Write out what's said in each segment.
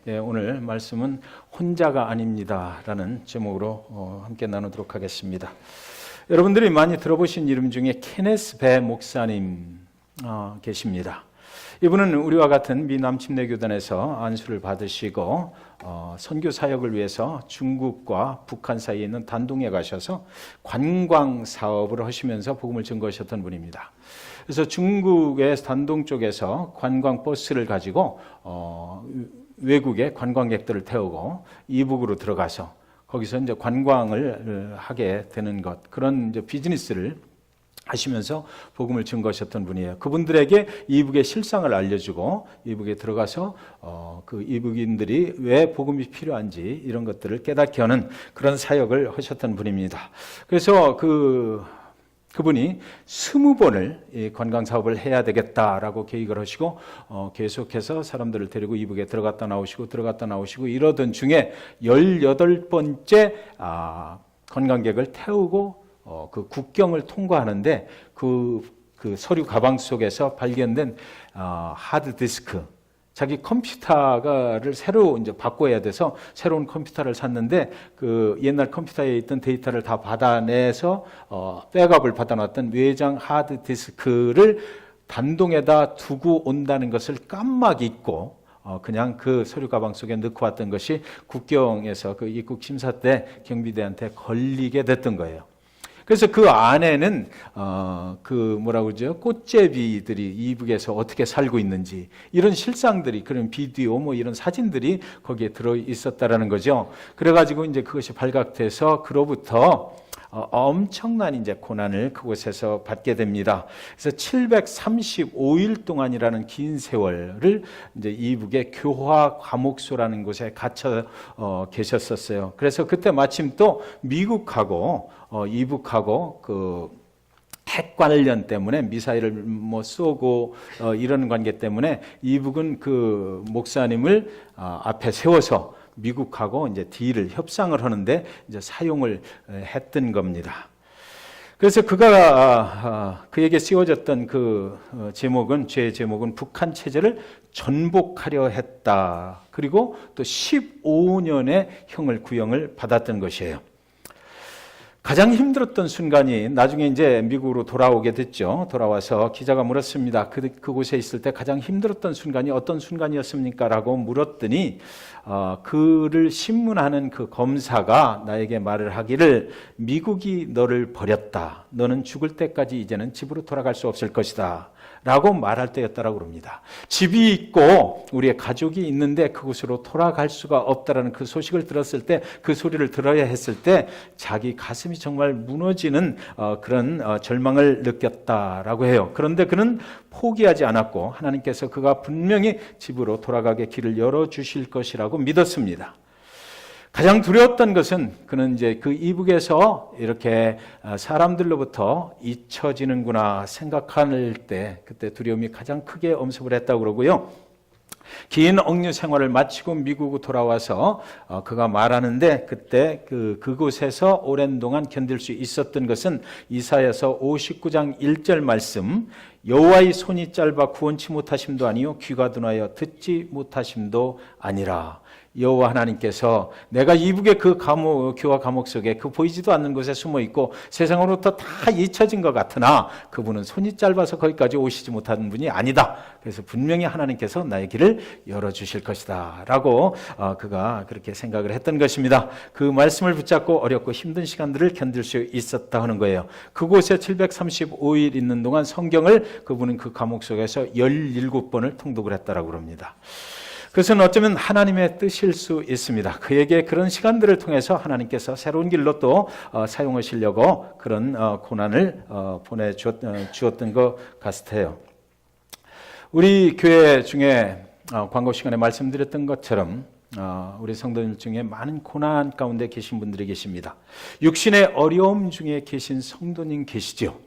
오늘 말씀은 혼자가 아닙니다라는 제목으로 함께 나누도록 하겠습니다. 여러분들이 많이 들어보신 이름 중에 케네스 배 목사님 계십니다. 이분은 우리와 같은 미 남침내교단에서 안수를 받으시고 선교 사역을 위해서 중국과 북한 사이에 있는 단둥에 가셔서 관광 사업을 하시면서 복음을 증거하셨던 분입니다. 그래서 중국의 단둥 쪽에서 관광 버스를 가지고 외국의 관광객들을 태우고 이북으로 들어가서 거기서 이제 관광을 하게 되는 것, 그런 이제 비즈니스를 하시면서 복음을 증거하셨던 분이에요. 그분들에게 이북의 실상을 알려주고 이북에 들어가서 그 이북인들이 왜 복음이 필요한지 이런 것들을 깨닫게 하는 그런 사역을 하셨던 분입니다. 그래서 그분이 20번을 관광 사업을 해야 되겠다라고 계획을 하시고 계속해서 사람들을 데리고 이북에 들어갔다 나오시고 이러던 중에 18번째 관광객을 태우고 그 국경을 통과하는데 그 서류 가방 속에서 발견된 하드디스크, 자기 컴퓨터를 새로 이제 바꿔야 돼서 새로운 컴퓨터를 샀는데 그 옛날 컴퓨터에 있던 데이터를 다 받아내서 백업을 받아놨던 외장 하드디스크를 단동에다 두고 온다는 것을 깜막 잊고 그냥 그 서류 가방 속에 넣고 왔던 것이 국경에서 그 입국 심사 때 경비대한테 걸리게 됐던 거예요. 그래서 그 안에는 꽃제비들이 이북에서 어떻게 살고 있는지 이런 실상들이, 그런 비디오 이런 사진들이 거기에 들어 있었다라는 거죠. 그래가지고 이제 그것이 발각돼서 그로부터 엄청난 이제 고난을 그곳에서 받게 됩니다. 그래서 735일 동안이라는 긴 세월을 이제 이북의 교화 과목소라는 곳에 갇혀 계셨었어요. 그래서 그때 마침 또 미국하고 이북하고 그 핵 관련 때문에 미사일을 쏘고 이런 관계 때문에 이북은 그 목사님을 앞에 세워서 미국하고 이제 딜을 협상을 하는데 이제 사용을 했던 겁니다. 그래서 그가 그에게 씌워졌던 그 죄의 제목은 북한 체제를 전복하려 했다. 그리고 또 15년의 구형을 받았던 것이에요. 가장 힘들었던 순간이 나중에 이제 미국으로 돌아오게 됐죠. 돌아와서 기자가 물었습니다. 그곳에 있을 때 가장 힘들었던 순간이 어떤 순간이었습니까? 라고 물었더니 그를 신문하는 그 검사가 나에게 말을 하기를, 미국이 너를 버렸다. 너는 죽을 때까지 이제는 집으로 돌아갈 수 없을 것이다. 라고 말할 때였다라고 합니다. 집이 있고 우리의 가족이 있는데 그곳으로 돌아갈 수가 없다라는 그 소식을 들었을 때, 그 소리를 들어야 했을 때 자기 가슴이 정말 무너지는 그런 절망을 느꼈다라고 해요. 그런데 그는 포기하지 않았고 하나님께서 그가 분명히 집으로 돌아가게 길을 열어주실 것이라고 믿었습니다. 가장 두려웠던 것은 그는 이제 그 이북에서 이렇게 사람들로부터 잊혀지는구나 생각할 때, 그때 두려움이 가장 크게 엄습을 했다고 그러고요. 긴 억류 생활을 마치고 미국으로 돌아와서 그가 말하는데, 그때 그곳에서 오랜 동안 견딜 수 있었던 것은 이사야서 59장 1절 말씀, 여호와의 손이 짧아 구원치 못하심도 아니요 귀가 둔하여 듣지 못하심도 아니라. 여호와 하나님께서 내가 이북의 그 교화 감옥 속에 그 보이지도 않는 곳에 숨어 있고 세상으로부터 다 잊혀진 것 같으나 그분은 손이 짧아서 거기까지 오시지 못하는 분이 아니다. 그래서 분명히 하나님께서 나의 길을 열어주실 것이다 라고 그가 그렇게 생각을 했던 것입니다. 그 말씀을 붙잡고 어렵고 힘든 시간들을 견딜 수 있었다 하는 거예요. 그곳에 735일 있는 동안 성경을 그분은 그 감옥 속에서 17번을 통독을 했다라고 합니다. 그것은 어쩌면 하나님의 뜻일 수 있습니다. 그에게 그런 시간들을 통해서 하나님께서 새로운 길로 또 사용하시려고 그런 고난을 보내주었던 것 같아요. 우리 교회 중에 광고 시간에 말씀드렸던 것처럼 우리 성도님 중에 많은 고난 가운데 계신 분들이 계십니다. 육신의 어려움 중에 계신 성도님 계시죠.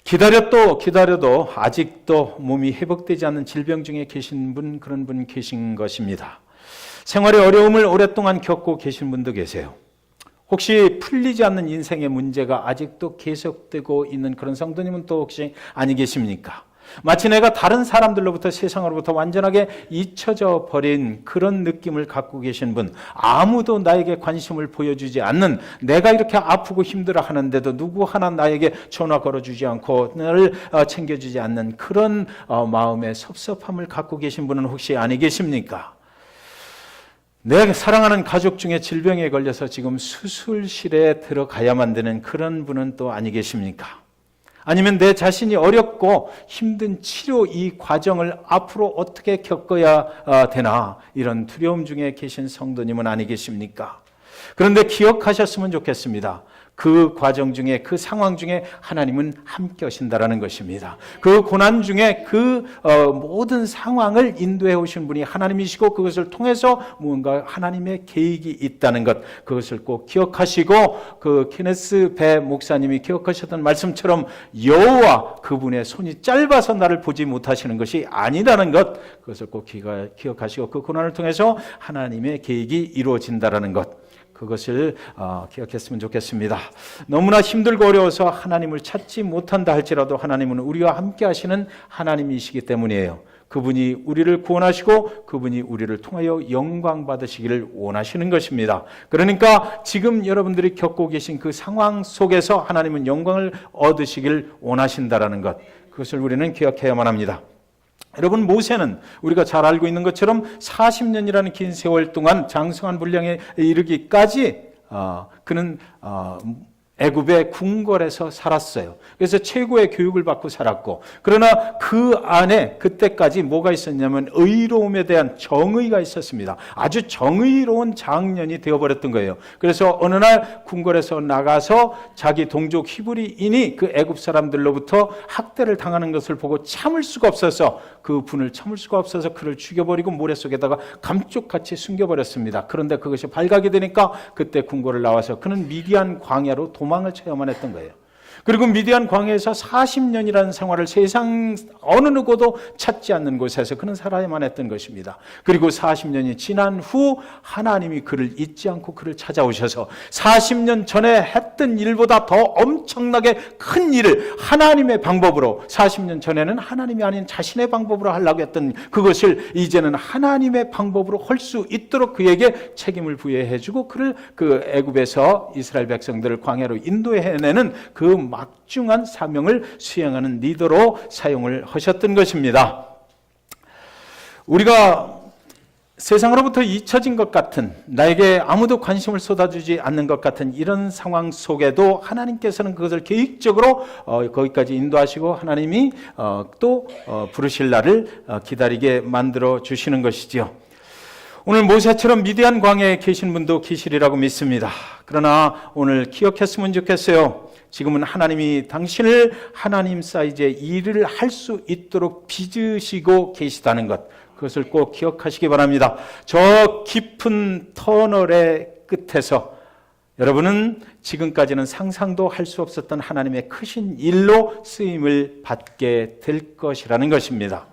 기다려도 아직도 몸이 회복되지 않는 질병 중에 계신 분, 그런 분 계신 것입니다. 생활의 어려움을 오랫동안 겪고 계신 분도 계세요. 혹시 풀리지 않는 인생의 문제가 아직도 계속되고 있는 그런 성도님은 또 혹시 아니 계십니까? 마치 내가 다른 사람들로부터 세상으로부터 완전하게 잊혀져 버린 그런 느낌을 갖고 계신 분, 아무도 나에게 관심을 보여주지 않는, 내가 이렇게 아프고 힘들어 하는데도 누구 하나 나에게 전화 걸어주지 않고 나를 챙겨주지 않는 그런 마음의 섭섭함을 갖고 계신 분은 혹시 아니 계십니까? 내 사랑하는 가족 중에 질병에 걸려서 지금 수술실에 들어가야만 되는 그런 분은 또 아니 계십니까? 아니면 내 자신이 어렵고 힘든 치료 이 과정을 앞으로 어떻게 겪어야 되나, 이런 두려움 중에 계신 성도님은 아니 계십니까? 그런데 기억하셨으면 좋겠습니다. 그 과정 중에, 그 상황 중에 하나님은 함께 하신다라는 것입니다. 그 고난 중에 그 모든 상황을 인도해 오신 분이 하나님이시고, 그것을 통해서 무언가 하나님의 계획이 있다는 것, 그것을 꼭 기억하시고, 그 케네스 배 목사님이 기억하셨던 말씀처럼 여호와 그분의 손이 짧아서 나를 보지 못하시는 것이 아니라는 것, 그것을 꼭 기억하시고, 그 고난을 통해서 하나님의 계획이 이루어진다라는 것, 그것을 기억했으면 좋겠습니다. 너무나 힘들고 어려워서 하나님을 찾지 못한다 할지라도 하나님은 우리와 함께 하시는 하나님이시기 때문이에요. 그분이 우리를 구원하시고 그분이 우리를 통하여 영광 받으시기를 원하시는 것입니다. 그러니까 지금 여러분들이 겪고 계신 그 상황 속에서 하나님은 영광을 얻으시길 원하신다라는 것, 그것을 우리는 기억해야만 합니다. 여러분, 모세는 우리가 잘 알고 있는 것처럼 40년이라는 긴 세월 동안 장성한 분량에 이르기까지 그는 애굽의 궁궐에서 살았어요. 그래서 최고의 교육을 받고 살았고, 그러나 그 안에 그때까지 뭐가 있었냐면 의로움에 대한 정의가 있었습니다. 아주 정의로운 장년이 되어버렸던 거예요. 그래서 어느 날 궁궐에서 나가서 자기 동족 히브리인이 그 애굽 사람들로부터 학대를 당하는 것을 보고 참을 수가 없어서, 그 분을 참을 수가 없어서 그를 죽여버리고 모래 속에다가 감쪽같이 숨겨버렸습니다. 그런데 그것이 발각이 되니까 그때 궁궐을 나와서 그는 미디안 광야로 도망을 쳐야만 했던 거예요. 그리고 미디안 광야에서 40년이라는 생활을 세상 어느 누구도 찾지 않는 곳에서 그는 살아야만 했던 것입니다. 그리고 40년이 지난 후 하나님이 그를 잊지 않고 그를 찾아오셔서 40년 전에 했던 일보다 더 엄청나게 큰 일을 하나님의 방법으로, 40년 전에는 하나님이 아닌 자신의 방법으로 하려고 했던 그것을 이제는 하나님의 방법으로 할 수 있도록 그에게 책임을 부여해주고 그를 그 애굽에서 이스라엘 백성들을 광야로 인도해내는 그 막중한 사명을 수행하는 리더로 사용을 하셨던 것입니다. 우리가 세상으로부터 잊혀진 것 같은, 나에게 아무도 관심을 쏟아주지 않는 것 같은 이런 상황 속에도 하나님께서는 그것을 계획적으로 거기까지 인도하시고 하나님이 또 부르실 날을 기다리게 만들어 주시는 것이지요. 오늘 모세처럼 미디안 광야에 계신 분도 계시리라고 믿습니다. 그러나 오늘 기억했으면 좋겠어요. 지금은 하나님이 당신을 하나님 사이즈의 일을 할 수 있도록 빚으시고 계시다는 것, 그것을 꼭 기억하시기 바랍니다. 저 깊은 터널의 끝에서 여러분은 지금까지는 상상도 할 수 없었던 하나님의 크신 일로 쓰임을 받게 될 것이라는 것입니다.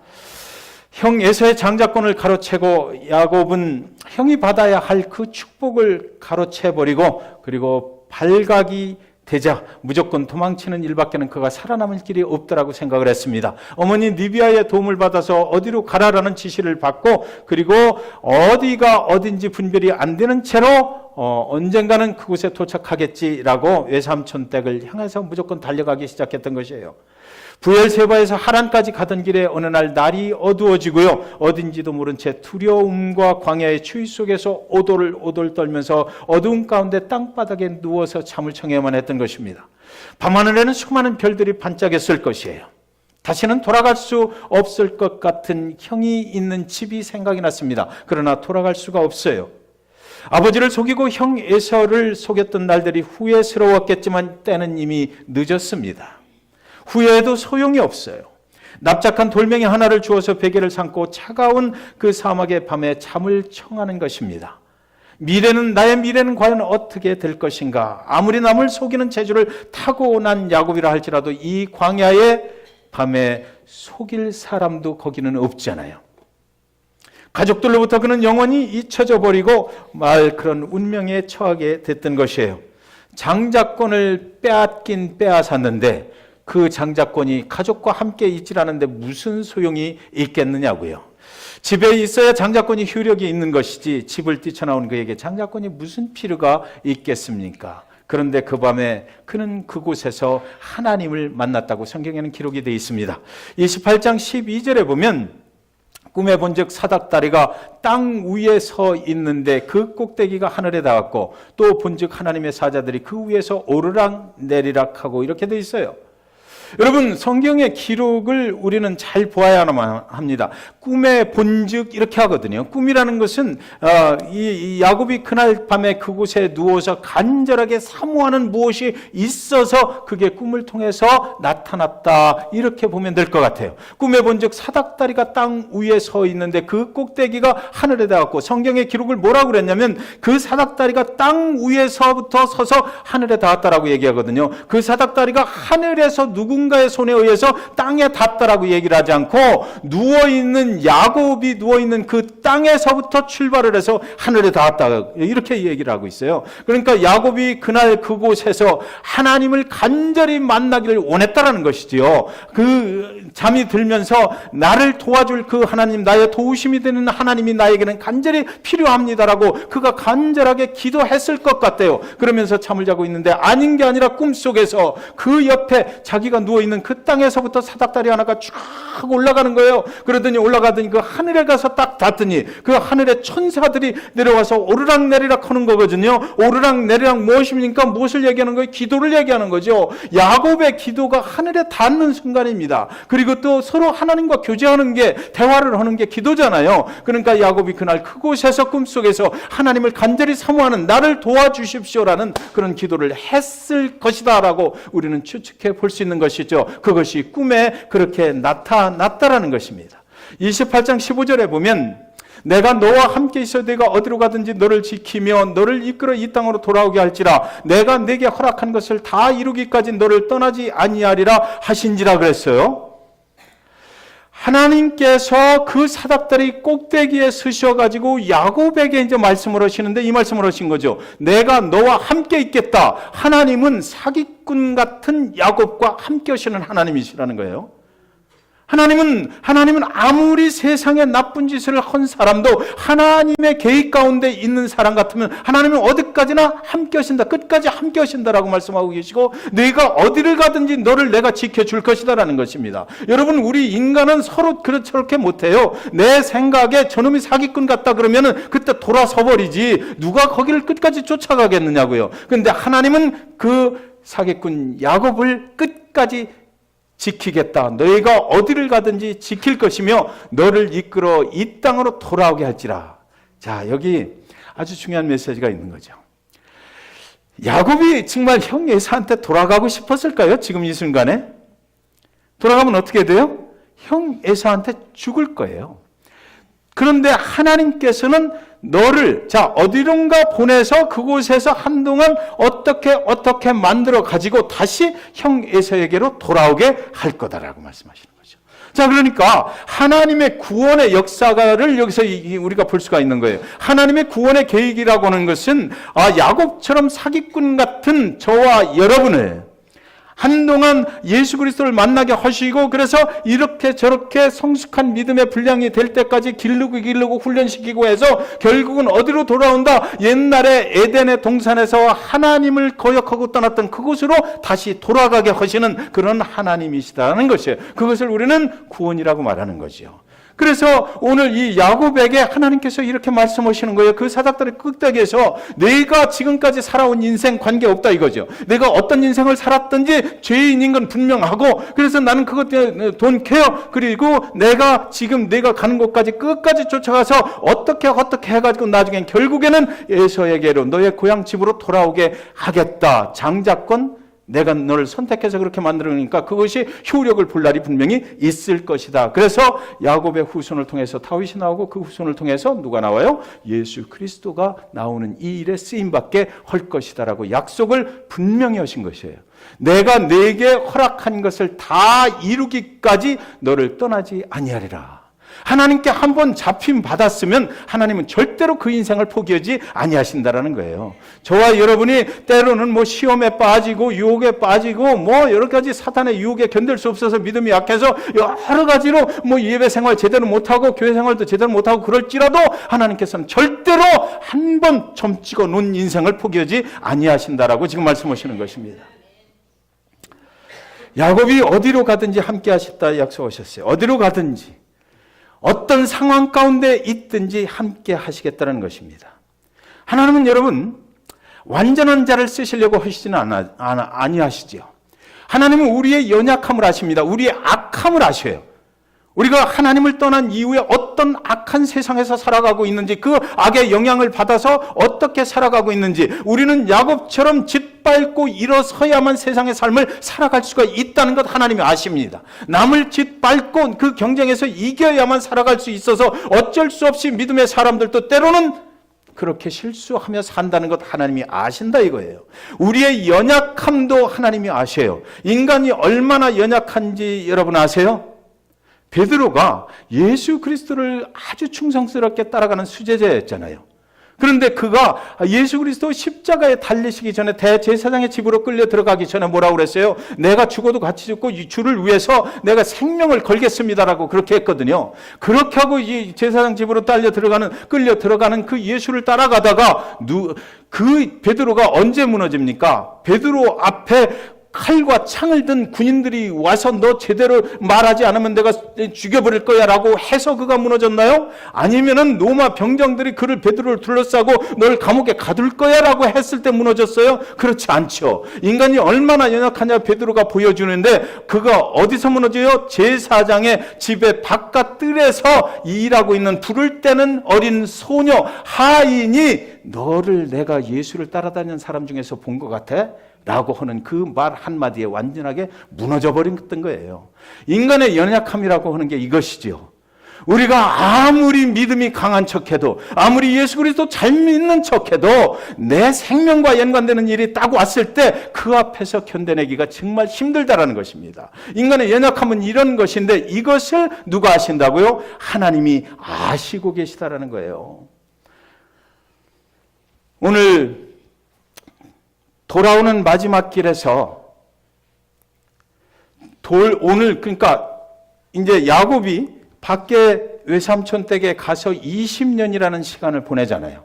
형 에서의 장자권을 가로채고 야곱은 형이 받아야 할 그 축복을 가로채버리고, 그리고 발각이 되자 무조건 도망치는 일밖에는 그가 살아남을 길이 없더라고 생각을 했습니다. 어머니 리비아의 도움을 받아서 어디로 가라라는 지시를 받고, 그리고 어디가 어딘지 분별이 안 되는 채로 언젠가는 그곳에 도착하겠지라고 외삼촌 댁을 향해서 무조건 달려가기 시작했던 것이에요. 부엘세바에서 하란까지 가던 길에 어느 날 날이 어두워지고요, 어딘지도 모른 채 두려움과 광야의 추위 속에서 오돌오돌 떨면서 어두운 가운데 땅바닥에 누워서 잠을 청해야만 했던 것입니다. 밤하늘에는 수많은 별들이 반짝였을 것이에요. 다시는 돌아갈 수 없을 것 같은 형이 있는 집이 생각이 났습니다. 그러나 돌아갈 수가 없어요. 아버지를 속이고 형 에서를 속였던 날들이 후회스러웠겠지만 때는 이미 늦었습니다. 후회해도 소용이 없어요. 납작한 돌멩이 하나를 주어서 베개를 삼고 차가운 그 사막의 밤에 잠을 청하는 것입니다. 나의 미래는 과연 어떻게 될 것인가? 아무리 남을 속이는 재주를 타고난 야곱이라 할지라도 이 광야의 밤에 속일 사람도 거기는 없잖아요. 가족들로부터 그는 영원히 잊혀져 버리고 그런 운명에 처하게 됐던 것이에요. 장자권을 빼앗긴 빼앗았는데 그 장자권이 가족과 함께 있질 않은데 무슨 소용이 있겠느냐고요. 집에 있어야 장자권이 효력이 있는 것이지 집을 뛰쳐나온 그에게 장자권이 무슨 필요가 있겠습니까? 그런데 그 밤에 그는 그곳에서 하나님을 만났다고 성경에는 기록이 되어 있습니다. 28장 12절에 보면 꿈에 본즉 사닥다리가 땅 위에 서 있는데 그 꼭대기가 하늘에 닿았고 또 본즉 하나님의 사자들이 그 위에서 오르락 내리락 하고 이렇게 되어 있어요. 여러분, 성경의 기록을 우리는 잘 보아야만 합니다. 꿈에 본즉 이렇게 하거든요. 꿈이라는 것은 이 야곱이 그날 밤에 그곳에 누워서 간절하게 사모하는 무엇이 있어서 그게 꿈을 통해서 나타났다, 이렇게 보면 될 것 같아요. 꿈에 본즉 사닥다리가 땅 위에 서 있는데 그 꼭대기가 하늘에 닿았고, 성경의 기록을 뭐라고 그랬냐면 그 사닥다리가 땅 위에서부터 서서 하늘에 닿았다라고 얘기하거든요. 그 사닥다리가 하늘에서 누군가의 손에 의해서 땅에 닿았다라고 얘기를 하지 않고, 누워있는 야곱이 누워있는 그 땅에서부터 출발을 해서 하늘에 닿았다, 이렇게 얘기를 하고 있어요. 그러니까 야곱이 그날 그곳에서 하나님을 간절히 만나기를 원했다라는 것이지요. 그 잠이 들면서 나를 도와줄 그 하나님, 나의 도우심이 되는 하나님이 나에게는 간절히 필요합니다라고 그가 간절하게 기도했을 것 같아요. 그러면서 잠을 자고 있는데 아닌 게 아니라 꿈속에서 그 옆에 자기가 누워있는 그 땅에서부터 사닥다리 하나가 쭉 올라가는 거예요. 그러더니 올라가더니 그 하늘에 가서 딱 닿더니 그 하늘에 천사들이 내려와서 오르락 내리락 하는 거거든요. 오르락 내리락 무엇입니까? 무엇을 얘기하는 거예요? 기도를 얘기하는 거죠. 야곱의 기도가 하늘에 닿는 순간입니다. 그리고 또 서로 하나님과 교제하는 게, 대화를 하는 게 기도잖아요. 그러니까 야곱이 그날 그곳에서 꿈속에서 하나님을 간절히 사모하는, 나를 도와주십시오라는 그런 기도를 했을 것이다 라고 우리는 추측해 볼 수 있는 것이죠. 그것이 꿈에 그렇게 나타났다라는 것입니다. 28장 15절에 보면 내가 너와 함께 있어 내가 어디로 가든지 너를 지키며 너를 이끌어 이 땅으로 돌아오게 할지라 내가 내게 허락한 것을 다 이루기까지 너를 떠나지 아니하리라 하신지라 그랬어요. 하나님께서 그 사닥다리 꼭대기에 서셔가지고 야곱에게 이제 말씀을 하시는데, 이 말씀을 하신 거죠. 내가 너와 함께 있겠다. 하나님은 사기꾼 같은 야곱과 함께 하시는 하나님이시라는 거예요. 하나님은 아무리 세상에 나쁜 짓을 한 사람도 하나님의 계획 가운데 있는 사람 같으면 하나님은 어디까지나 함께 하신다, 끝까지 함께 하신다라고 말씀하고 계시고, 내가 어디를 가든지 너를 내가 지켜줄 것이다라는 것입니다. 여러분, 우리 인간은 서로 그렇게 못해요. 내 생각에 저놈이 사기꾼 같다 그러면은 그때 돌아서 버리지 누가 거기를 끝까지 쫓아가겠느냐고요. 그런데 하나님은 그 사기꾼 야곱을 끝까지 지키겠다. 너희가 어디를 가든지 지킬 것이며 너를 이끌어 이 땅으로 돌아오게 할지라. 자, 여기 아주 중요한 메시지가 있는 거죠. 야곱이 정말 형 에사한테 돌아가고 싶었을까요? 지금 이 순간에? 돌아가면 어떻게 돼요? 형 에사한테 죽을 거예요. 그런데 하나님께서는 너를 어디론가 보내서 그곳에서 한동안 어떻게 만들어 가지고 다시 형 에사에게로 돌아오게 할 거다라고 말씀하시는 거죠. 자, 그러니까 하나님의 구원의 역사를 여기서 우리가 볼 수가 있는 거예요. 하나님의 구원의 계획이라고 하는 것은 야곱처럼 사기꾼 같은 저와 여러분을 한동안 예수 그리스도를 만나게 하시고, 그래서 이렇게 저렇게 성숙한 믿음의 분량이 될 때까지 기르고 훈련시키고 해서 결국은 어디로 돌아온다? 옛날에 에덴의 동산에서 하나님을 거역하고 떠났던 그곳으로 다시 돌아가게 하시는 그런 하나님이시다는 것이에요. 그것을 우리는 구원이라고 말하는 거죠. 그래서 오늘 이 야곱에게 하나님께서 이렇게 말씀하시는 거예요. 그 사닥다리 꼭대기에서 내가 지금까지 살아온 인생 관계없다 이거죠. 내가 어떤 인생을 살았든지 죄인인 건 분명하고, 그래서 나는 그것 때문에 돈 케어, 그리고 내가 가는 곳까지 끝까지 쫓아가서 어떻게 해가지고 나중엔 결국에는 에서에게로 너의 고향 집으로 돌아오게 하겠다. 장자권, 내가 너를 선택해서 그렇게 만들으니까 그것이 효력을 볼 날이 분명히 있을 것이다. 그래서 야곱의 후손을 통해서 다윗이 나오고 그 후손을 통해서 누가 나와요? 예수 그리스도가 나오는 이 일에 쓰임받게 할 것이다라고 약속을 분명히 하신 것이에요. 내가 내게 허락한 것을 다 이루기까지 너를 떠나지 아니하리라. 하나님께 한번 잡힘 받았으면 하나님은 절대로 그 인생을 포기하지 아니하신다라는 거예요. 저와 여러분이 때로는 뭐 시험에 빠지고 유혹에 빠지고 뭐 여러 가지 사탄의 유혹에 견딜 수 없어서 믿음이 약해서 여러 가지로 뭐 예배 생활 제대로 못하고 교회 생활도 제대로 못하고 그럴지라도 하나님께서는 절대로 한번 점 찍어 놓은 인생을 포기하지 아니하신다라고 지금 말씀하시는 것입니다. 야곱이 어디로 가든지 함께 하셨다 약속하셨어요. 어디로 가든지 어떤 상황 가운데 있든지 함께 하시겠다는 것입니다. 하나님은 여러분 완전한 자를 쓰시려고 하시지는 아니하시지요. 하나님은 우리의 연약함을 아십니다. 우리의 악함을 아셔요. 우리가 하나님을 떠난 이후에 어떤 악한 세상에서 살아가고 있는지, 그 악의 영향을 받아서 어떻게 살아가고 있는지, 우리는 야곱처럼 짓밟고 일어서야만 세상의 삶을 살아갈 수가 있다는 것 하나님이 아십니다. 남을 짓밟고 그 경쟁에서 이겨야만 살아갈 수 있어서 어쩔 수 없이 믿음의 사람들도 때로는 그렇게 실수하며 산다는 것 하나님이 아신다 이거예요. 우리의 연약함도 하나님이 아셔요. 인간이 얼마나 연약한지 여러분 아세요? 베드로가 예수 그리스도를 아주 충성스럽게 따라가는 수제자였잖아요. 그런데 그가 예수 그리스도 십자가에 달리시기 전에 대제사장의 집으로 끌려 들어가기 전에 뭐라고 그랬어요? 내가 죽어도 같이 죽고 이 주를 위해서 내가 생명을 걸겠습니다라고 그렇게 했거든요. 그렇게 하고 이 제사장 집으로 끌려 들어가는 그 예수를 따라가다가 그 베드로가 언제 무너집니까? 베드로 앞에 칼과 창을 든 군인들이 와서 너 제대로 말하지 않으면 내가 죽여버릴 거야 라고 해서 그가 무너졌나요? 아니면은 로마 병정들이 그를 베드로를 둘러싸고 널 감옥에 가둘 거야 라고 했을 때 무너졌어요? 그렇지 않죠. 인간이 얼마나 연약하냐 베드로가 보여주는데 그가 어디서 무너져요? 제사장의 집의 바깥 뜰에서 일하고 있는 불을 떼는 어린 소녀 하인이 너를 내가 예수를 따라다니는 사람 중에서 본 것 같아? 라고 하는 그 말 한마디에 완전하게 무너져 버렸던 거예요. 인간의 연약함이라고 하는 게 이것이죠. 우리가 아무리 믿음이 강한 척해도, 아무리 예수 그리스도 잘 믿는 척해도 내 생명과 연관되는 일이 딱 왔을 때 그 앞에서 견뎌내기가 정말 힘들다라는 것입니다. 인간의 연약함은 이런 것인데 이것을 누가 아신다고요? 하나님이 아시고 계시다라는 거예요. 오늘 돌아오는 마지막 길에서 오늘 그러니까 이제 야곱이 밖에 외삼촌 댁에 가서 20년이라는 시간을 보내잖아요.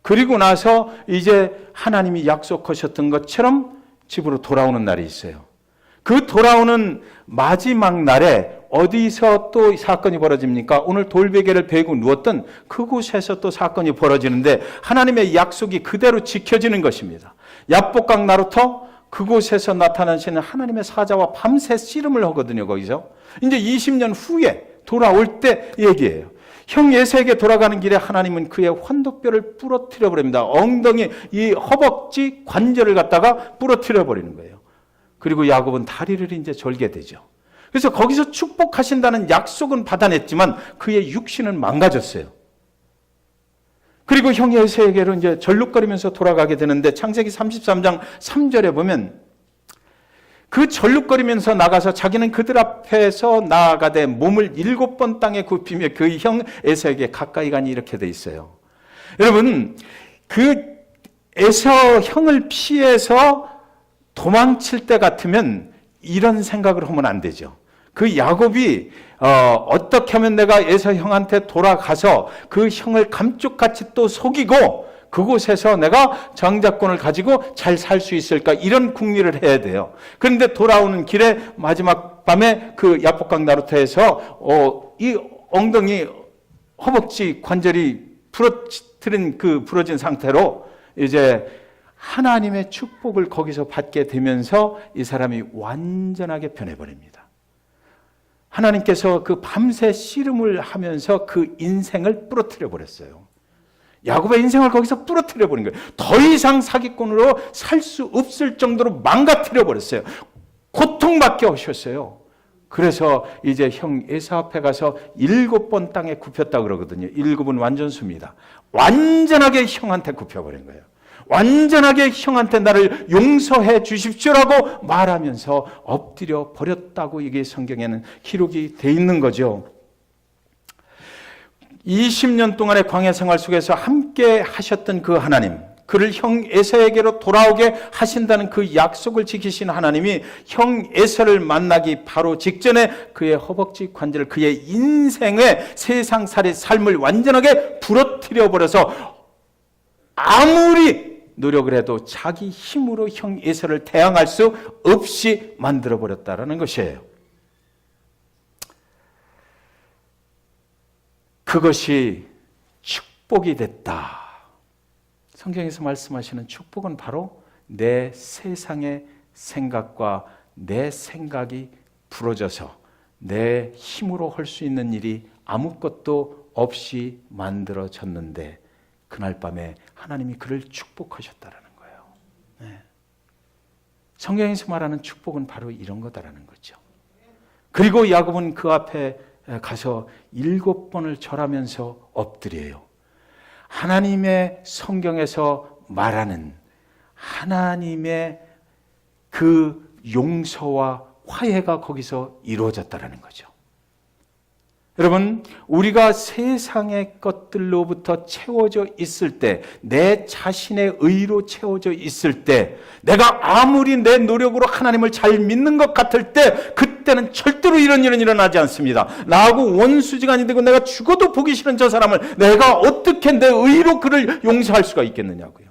그리고 나서 이제 하나님이 약속하셨던 것처럼 집으로 돌아오는 날이 있어요. 그 돌아오는 마지막 날에 어디서 또 사건이 벌어집니까? 오늘 돌베개를 베고 누웠던 그곳에서 또 사건이 벌어지는데 하나님의 약속이 그대로 지켜지는 것입니다. 야복강 나루터 그곳에서 나타나시는 하나님의 사자와 밤새 씨름을 하거든요. 거기서 이제 20년 후에 돌아올 때 얘기예요. 형 에서에게 돌아가는 길에 하나님은 그의 환도뼈를 부러뜨려 버립니다. 엉덩이 이 허벅지 관절을 갖다가 부러뜨려 버리는 거예요. 그리고 야곱은 다리를 이제 절게 되죠. 그래서 거기서 축복하신다는 약속은 받아냈지만 그의 육신은 망가졌어요. 그리고 형 에서에게로 이제 절룩거리면서 돌아가게 되는데 창세기 33장 3절에 보면 그 절룩거리면서 나가서 자기는 그들 앞에서 나아가되 몸을 7번 땅에 굽히며 그 형 에서에게 가까이 가니 이렇게 돼 있어요. 여러분 그 에서 형을 피해서 도망칠 때 같으면 이런 생각을 하면 안 되죠. 그 야곱이 어떻게 하면 내가 에서 형한테 돌아가서 그 형을 감쪽같이 또 속이고 그곳에서 내가 장자권을 가지고 잘 살 수 있을까 이런 궁리를 해야 돼요. 그런데 돌아오는 길에 마지막 밤에 그 야복강 나루터에서 이 엉덩이 허벅지 관절이 부러진 상태로 이제 하나님의 축복을 거기서 받게 되면서 이 사람이 완전하게 변해버립니다. 하나님께서 그 밤새 씨름을 하면서 그 인생을 부러뜨려 버렸어요. 야곱의 인생을 거기서 부러뜨려 버린 거예요. 더 이상 사기꾼으로 살 수 없을 정도로 망가뜨려 버렸어요. 고통받게 하셨어요. 그래서 이제 형 에사 앞에 가서 7번 땅에 굽혔다 그러거든요. 7은 완전수입니다. 완전하게 형한테 굽혀버린 거예요. 완전하게 형한테 나를 용서해 주십시오라고 말하면서 엎드려 버렸다고 이게 성경에는 기록이 돼 있는 거죠. 20년 동안의 광야 생활 속에서 함께 하셨던 그 하나님, 그를 형 에서에게로 돌아오게 하신다는 그 약속을 지키신 하나님이 형 에서를 만나기 바로 직전에 그의 허벅지 관절을, 그의 인생의 세상살이 삶을 완전하게 부러뜨려 버려서 아무리 노력을 해도 자기 힘으로 형 에서를 대항할 수 없이 만들어 버렸다라는 것이에요. 그것이 축복이 됐다. 성경에서 말씀하시는 축복은 바로 내 세상의 생각과 내 생각이 부러져서 내 힘으로 할 수 있는 일이 아무것도 없이 만들어졌는데 그날 밤에 하나님이 그를 축복하셨다라는 거예요. 네. 성경에서 말하는 축복은 바로 이런 거다라는 거죠. 그리고 야곱은 그 앞에 가서 7번을 절하면서 엎드려요. 하나님의 성경에서 말하는 하나님의 그 용서와 화해가 거기서 이루어졌다는 거죠. 여러분, 우리가 세상의 것들로부터 채워져 있을 때, 내 자신의 의로 채워져 있을 때, 내가 아무리 내 노력으로 하나님을 잘 믿는 것 같을 때, 그때는 절대로 이런 일은 일어나지 않습니다. 나하고 원수지간이 되고 내가 죽어도 보기 싫은 저 사람을 내가 어떻게 내 의로 그를 용서할 수가 있겠느냐고요.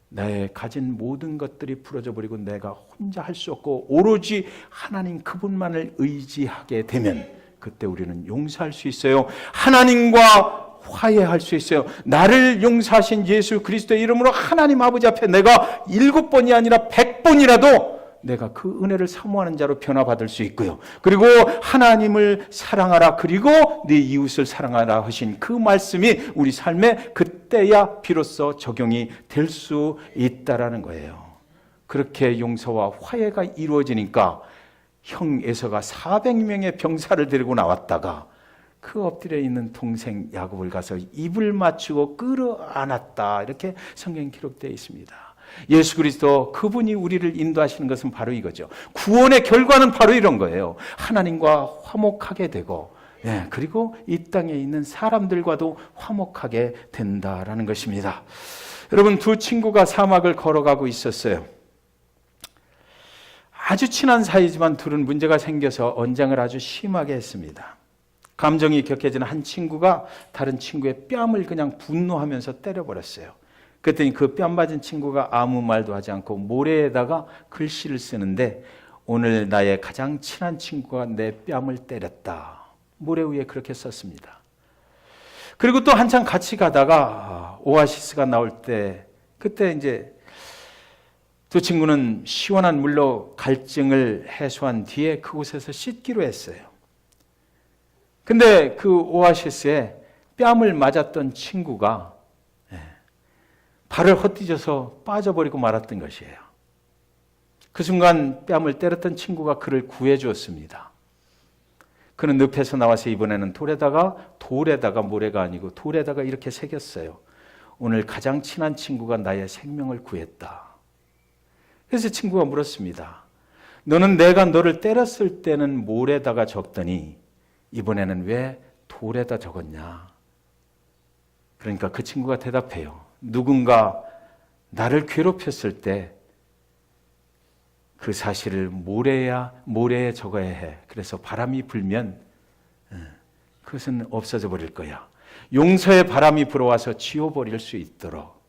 나의 가진 모든 것들이 부러져 버리고 내가 혼자 할 수 없고 오로지 하나님 그분만을 의지하게 되면 그때 우리는 용서할 수 있어요. 하나님과 화해할 수 있어요. 나를 용서하신 예수 그리스도의 이름으로 하나님 아버지 앞에 내가 7번이 아니라 100번이라도 내가 그 은혜를 사모하는 자로 변화받을 수 있고요. 그리고 하나님을 사랑하라, 그리고 네 이웃을 사랑하라 하신 그 말씀이 우리 삶에 그때야 비로소 적용이 될 수 있다라는 거예요. 그렇게 용서와 화해가 이루어지니까 형 에서가 400명의 병사를 데리고 나왔다가 그 엎드려 있는 동생 야곱을 가서 입을 맞추고 끌어안았다. 이렇게 성경에 기록되어 있습니다. 예수 그리스도 그분이 우리를 인도하시는 것은 바로 이거죠. 구원의 결과는 바로 이런 거예요. 하나님과 화목하게 되고, 그리고 이 땅에 있는 사람들과도 화목하게 된다라는 것입니다. 여러분, 두 친구가 사막을 걸어가고 있었어요. 아주 친한 사이지만 둘은 문제가 생겨서 언쟁을 아주 심하게 했습니다. 감정이 격해지는 한 친구가 다른 친구의 뺨을 그냥 분노하면서 때려버렸어요. 그랬더니 그 뺨 맞은 친구가 아무 말도 하지 않고 모래에다가 글씨를 쓰는데, 오늘 나의 가장 친한 친구가 내 뺨을 때렸다. 모래 위에 그렇게 썼습니다. 그리고 또 한참 같이 가다가 오아시스가 나올 때, 그때 이제 두 친구는 시원한 물로 갈증을 해소한 뒤에 그곳에서 씻기로 했어요. 근데 그 오아시스에 뺨을 맞았던 친구가 발을 헛디뎌서 빠져버리고 말았던 것이에요. 그 순간 뺨을 때렸던 친구가 그를 구해주었습니다. 그는 늪에서 나와서 이번에는 돌에다가 모래가 아니고 돌에다가 이렇게 새겼어요. 오늘 가장 친한 친구가 나의 생명을 구했다. 그래서 친구가 물었습니다. 너는 내가 너를 때렸을 때는 모래다가 적더니 이번에는 왜 돌에다 적었냐? 그러니까 그 친구가 대답해요. 누군가 나를 괴롭혔을 때 그 사실을 모래에 적어야 해. 그래서 바람이 불면 그것은 없어져 버릴 거야. 용서의 바람이 불어와서 지워버릴 수 있도록.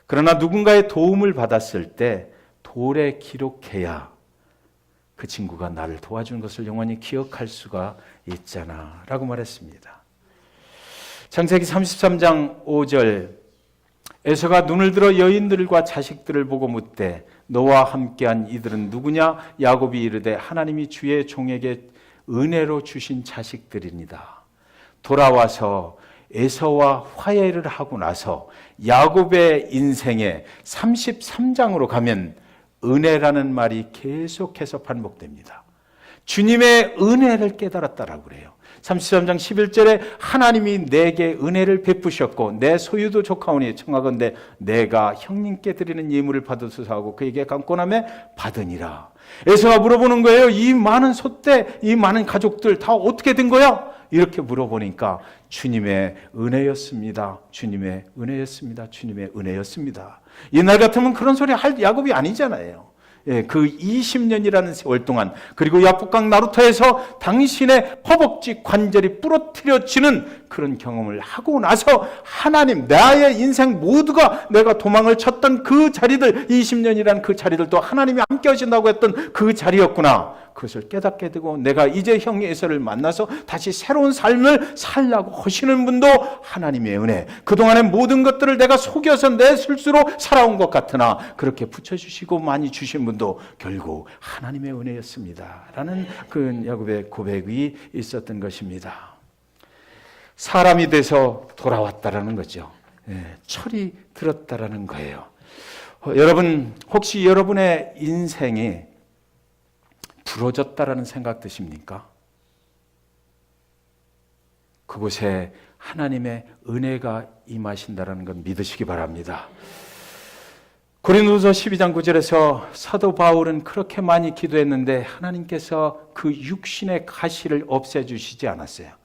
그러나 누군가의 도움을 받았을 때 돌에 기록해야 그 친구가 나를 도와준 것을 영원히 기억할 수가 있잖아 라고 말했습니다. 창세기 33장 5절, 에서가 눈을 들어 여인들과 자식들을 보고 묻되 너와 함께한 이들은 누구냐? 야곱이 이르되 하나님이 주의 종에게 은혜로 주신 자식들입니다. 돌아와서 에서와 화해를 하고 나서 야곱의 인생에 33장으로 가면 은혜라는 말이 계속해서 반복됩니다. 주님의 은혜를 깨달았다라고 그래요. 33장 11절에 하나님이 내게 은혜를 베푸셨고 내 소유도 족하오니 청하건대 내가 형님께 드리는 예물을 받으소서 하고 그에게 강권함에 받으니라. 에서가 물어보는 거예요. 이 많은 소떼, 이 많은 가족들 다 어떻게 된 거야? 이렇게 물어보니까 주님의 은혜였습니다. 주님의 은혜였습니다. 주님의 은혜였습니다. 옛날 같으면 그런 소리 할 야곱이 아니잖아요. 예, 그 20년이라는 세월 동안, 그리고 야복강 나루터에서 당신의 허벅지 관절이 부러뜨려지는 그런 경험을 하고 나서 하나님, 나의 인생 모두가 내가 도망을 쳤던 그 자리들, 20년이라는 그 자리들도 하나님이 함께 하신다고 했던 그 자리였구나. 그것을 깨닫게 되고 내가 이제 형 에서를 만나서 다시 새로운 삶을 살라고 하시는 분도 하나님의 은혜, 그동안의 모든 것들을 내가 속여서 내 실수로 살아온 것 같으나 그렇게 붙여주시고 많이 주신 분도 결국 하나님의 은혜였습니다 라는 그 야곱의 고백이 있었던 것입니다. 사람이 돼서 돌아왔다라는 거죠. 철이 들었다라는 거예요. 여러분, 혹시 여러분의 인생이 부러졌다라는 생각 드십니까? 그곳에 하나님의 은혜가 임하신다라는 건 믿으시기 바랍니다. 고린도후서 12장 9절에서 사도 바울은 그렇게 많이 기도했는데 하나님께서 그 육신의 가시를 없애주시지 않았어요.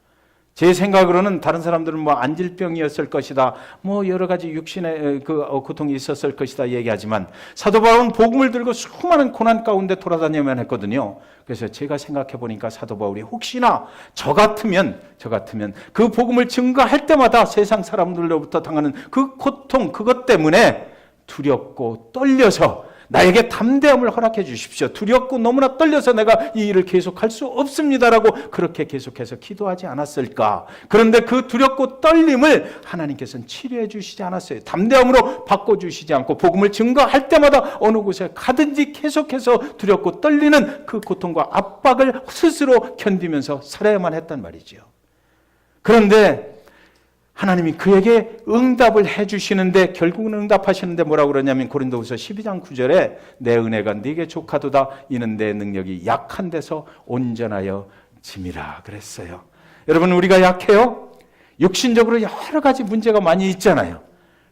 제 생각으로는 다른 사람들은 뭐 안질병이었을 것이다, 뭐 여러 가지 육신의 그 고통이 있었을 것이다 얘기하지만 사도 바울은 복음을 들고 수많은 고난 가운데 돌아다녀야만 했거든요. 그래서 제가 생각해 보니까 사도 바울이 혹시나 저 같으면 그 복음을 증거할 때마다 세상 사람들로부터 당하는 그 고통, 그것 때문에 두렵고 떨려서 나에게 담대함을 허락해 주십시오. 두렵고 너무나 떨려서 내가 이 일을 계속할 수 없습니다라고 그렇게 계속해서 기도하지 않았을까? 그런데 그 두렵고 떨림을 하나님께서는 치료해 주시지 않았어요. 담대함으로 바꿔주시지 않고 복음을 증거할 때마다 어느 곳에 가든지 계속해서 두렵고 떨리는 그 고통과 압박을 스스로 견디면서 살아야만 했단 말이죠. 그런데 하나님이 그에게 응답을 해주시는데, 결국은 응답하시는데 뭐라고 그러냐면 고린도후서 12장 9절에 내 은혜가 네게 족하도다, 이는 내 능력이 약한 데서 온전하여 짐이라 그랬어요. 여러분, 우리가 약해요? 육신적으로 여러 가지 문제가 많이 있잖아요.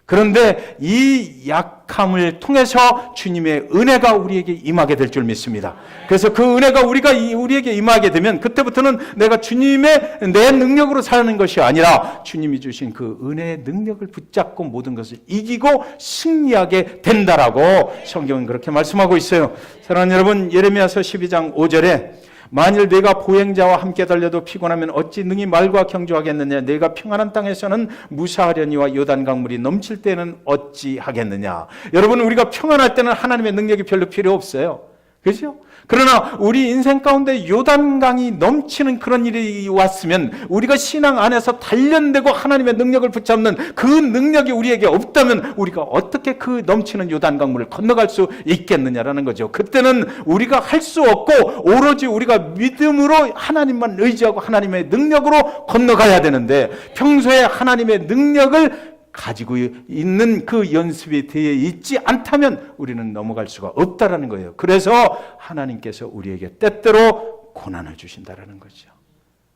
그런데 이 약함을 통해서 주님의 은혜가 우리에게 임하게 될 줄 믿습니다. 그래서 그 은혜가 우리에게 임하게 되면 그때부터는 내가 주님의 내 능력으로 사는 것이 아니라 주님이 주신 그 은혜의 능력을 붙잡고 모든 것을 이기고 승리하게 된다라고 성경은 그렇게 말씀하고 있어요. 사랑하는 여러분, 예레미야서 12장 5절에 만일 내가 보행자와 함께 달려도 피곤하면 어찌 능히 말과 경주하겠느냐? 내가 평안한 땅에서는 무사하려니와 요단 강물이 넘칠 때는 어찌 하겠느냐? 여러분, 우리가 평안할 때는 하나님의 능력이 별로 필요 없어요. 그렇죠? 그러나 우리 인생 가운데 요단강이 넘치는 그런 일이 왔으면, 우리가 신앙 안에서 단련되고 하나님의 능력을 붙잡는 그 능력이 우리에게 없다면 우리가 어떻게 그 넘치는 요단강물을 건너갈 수 있겠느냐라는 거죠. 그때는 우리가 할 수 없고 오로지 우리가 믿음으로 하나님만 의지하고 하나님의 능력으로 건너가야 되는데, 평소에 하나님의 능력을 가지고 있는 그 연습이 되어 있지 않다면 우리는 넘어갈 수가 없다라는 거예요. 그래서 하나님께서 우리에게 때때로 고난을 주신다라는 거죠.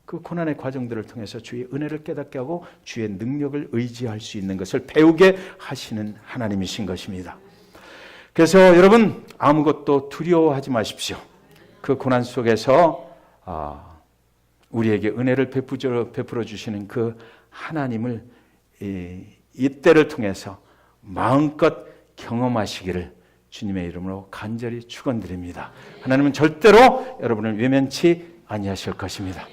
그 고난의 과정들을 통해서 주의 은혜를 깨닫게 하고 주의 능력을 의지할 수 있는 것을 배우게 하시는 하나님이신 것입니다. 그래서 여러분, 아무것도 두려워하지 마십시오. 그 고난 속에서 우리에게 은혜를 베풀어 주시는 그 하나님을 이때를 통해서 마음껏 경험하시기를 주님의 이름으로 간절히 축원드립니다. 하나님은 절대로 여러분을 외면치 아니하실 것입니다.